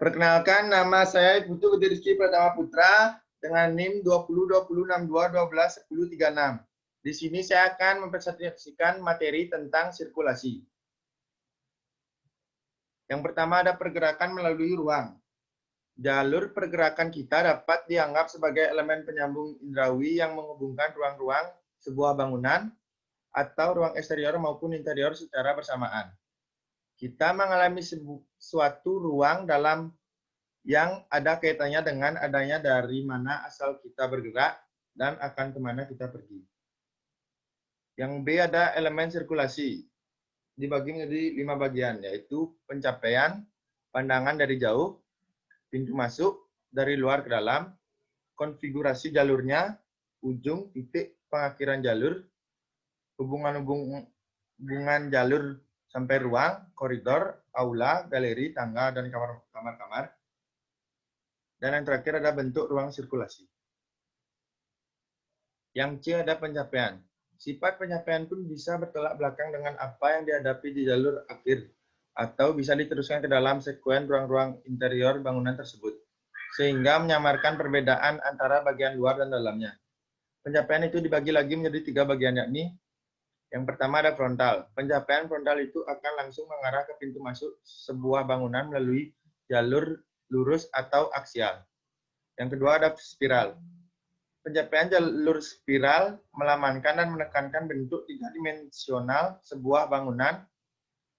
Perkenalkan, nama saya Putu Gede Rizky Pratama Putra dengan NIM 202062121036. Di sini saya akan mempresentasikan materi tentang sirkulasi. Yang pertama ada pergerakan melalui ruang. Jalur pergerakan kita dapat dianggap sebagai elemen penyambung indrawi yang menghubungkan ruang-ruang sebuah bangunan atau ruang eksterior maupun interior secara bersamaan. Kita mengalami suatu ruang dalam yang ada kaitannya dengan adanya dari mana asal kita bergerak dan akan kemana kita pergi. Yang B ada elemen sirkulasi. Dibagi menjadi 5 bagian, yaitu pencapaian, pandangan dari jauh, pintu masuk, dari luar ke dalam, konfigurasi jalurnya, ujung, titik, pengakhiran jalur, hubungan jalur sampai ruang, koridor, aula, galeri, tangga, dan kamar-kamar. Dan yang terakhir ada bentuk ruang sirkulasi. Yang C ada pencapaian. Sifat pencapaian pun bisa bertolak belakang dengan apa yang dihadapi di jalur akhir, atau bisa diteruskan ke dalam sekuen ruang-ruang interior bangunan tersebut, sehingga menyamarkan perbedaan antara bagian luar dan dalamnya. Pencapaian itu dibagi lagi menjadi 3 bagian, yakni yang pertama ada frontal. Pencapaian frontal itu akan langsung mengarah ke pintu masuk sebuah bangunan melalui jalur lurus atau aksial. Yang kedua ada spiral. Pencapaian jalur spiral melamankan dan menekankan bentuk 3-dimensional sebuah bangunan,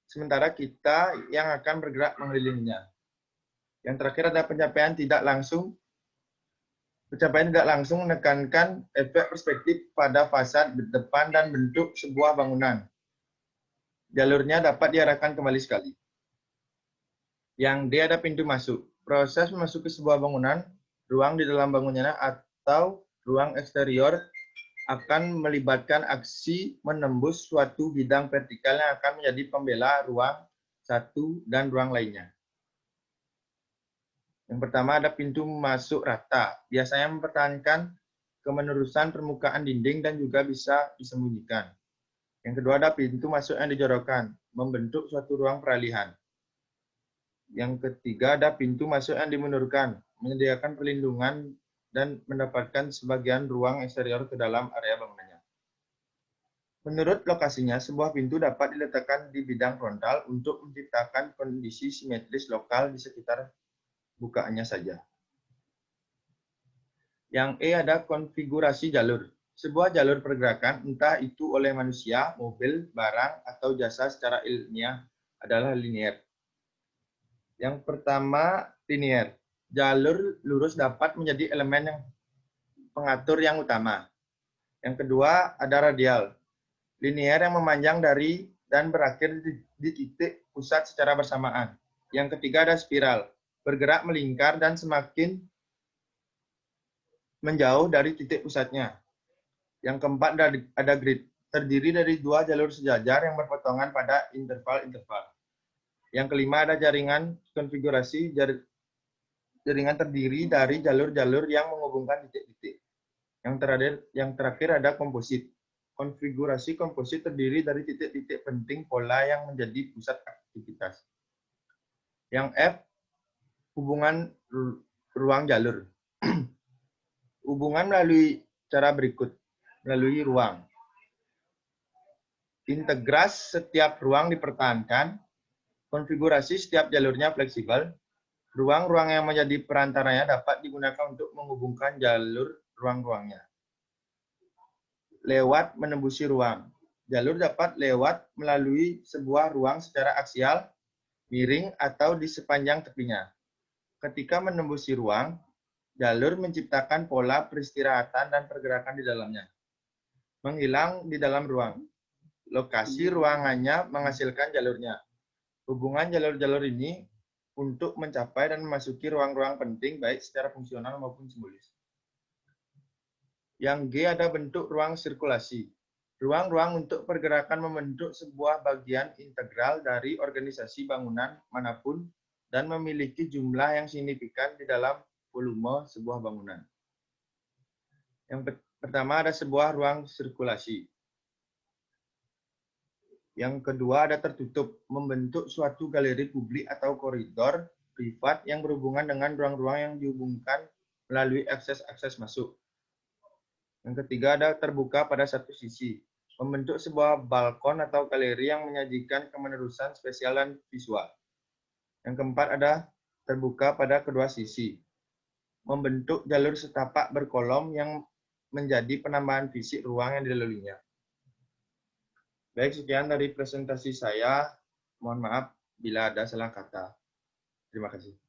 sementara kita yang akan bergerak mengelilinginya. Yang terakhir ada pencapaian tidak langsung. Pencapaian tidak langsung menekankan efek perspektif pada fasad depan dan bentuk sebuah bangunan. Jalurnya dapat diarahkan kembali sekali. Yang D ada pintu masuk. Proses memasuki sebuah bangunan, ruang di dalam bangunannya atau ruang eksterior akan melibatkan aksi menembus suatu bidang vertikal yang akan menjadi pembela ruang satu dan ruang lainnya. Yang pertama ada pintu masuk rata. Biasanya mempertahankan kemenerusan permukaan dinding dan juga bisa disembunyikan. Yang kedua ada pintu masuk yang dijorokkan, membentuk suatu ruang peralihan. Yang ketiga ada pintu masuk yang dimunurkan, menyediakan perlindungan dan mendapatkan sebagian ruang eksterior ke dalam area bangunannya. Menurut lokasinya, sebuah pintu dapat diletakkan di bidang frontal untuk menciptakan kondisi simetris lokal di sekitar bukaannya saja. Yang E ada konfigurasi jalur. Sebuah jalur pergerakan, entah itu oleh manusia, mobil, barang, atau jasa secara ilmiah adalah linear. Yang pertama, linear. Jalur lurus dapat menjadi elemen yang pengatur yang utama. Yang kedua, ada radial. Linear yang memanjang dari dan berakhir di titik pusat secara bersamaan. Yang ketiga, ada spiral. Bergerak melingkar dan semakin menjauh dari titik pusatnya. Yang keempat ada grid, terdiri dari 2 jalur sejajar yang berpotongan pada interval-interval. Yang kelima ada jaringan konfigurasi, jaringan terdiri dari jalur-jalur yang menghubungkan titik-titik. Yang terakhir ada komposit. Konfigurasi komposit terdiri dari titik-titik penting pola yang menjadi pusat aktivitas. Yang F, hubungan ruang jalur. Hubungan melalui cara berikut, melalui ruang. Integras setiap ruang dipertahankan, konfigurasi setiap jalurnya fleksibel, ruang-ruang yang menjadi perantaranya dapat digunakan untuk menghubungkan jalur ruang-ruangnya. Lewat menembusi ruang. Jalur dapat lewat melalui sebuah ruang secara aksial, miring, atau di sepanjang tepinya. Ketika menembusi ruang, jalur menciptakan pola peristirahatan dan pergerakan di dalamnya. Menghilang di dalam ruang. Lokasi ruangannya menghasilkan jalurnya. Hubungan jalur-jalur ini untuk mencapai dan memasuki ruang-ruang penting baik secara fungsional maupun simbolis. Yang G ada bentuk ruang sirkulasi. Ruang-ruang untuk pergerakan membentuk sebuah bagian integral dari organisasi bangunan manapun dan memiliki jumlah yang signifikan di dalam volume sebuah bangunan. Yang pertama ada sebuah ruang sirkulasi. Yang kedua ada tertutup, membentuk suatu galeri publik atau koridor privat yang berhubungan dengan ruang-ruang yang dihubungkan melalui akses-akses masuk. Yang ketiga ada terbuka pada satu sisi, membentuk sebuah balkon atau galeri yang menyajikan kemenerusan spesial dan visual. Yang keempat ada terbuka pada kedua sisi, membentuk jalur setapak berkolom yang menjadi penambahan fisik ruang yang dilaluinya. Baik, sekian dari presentasi saya. Mohon maaf bila ada salah kata. Terima kasih.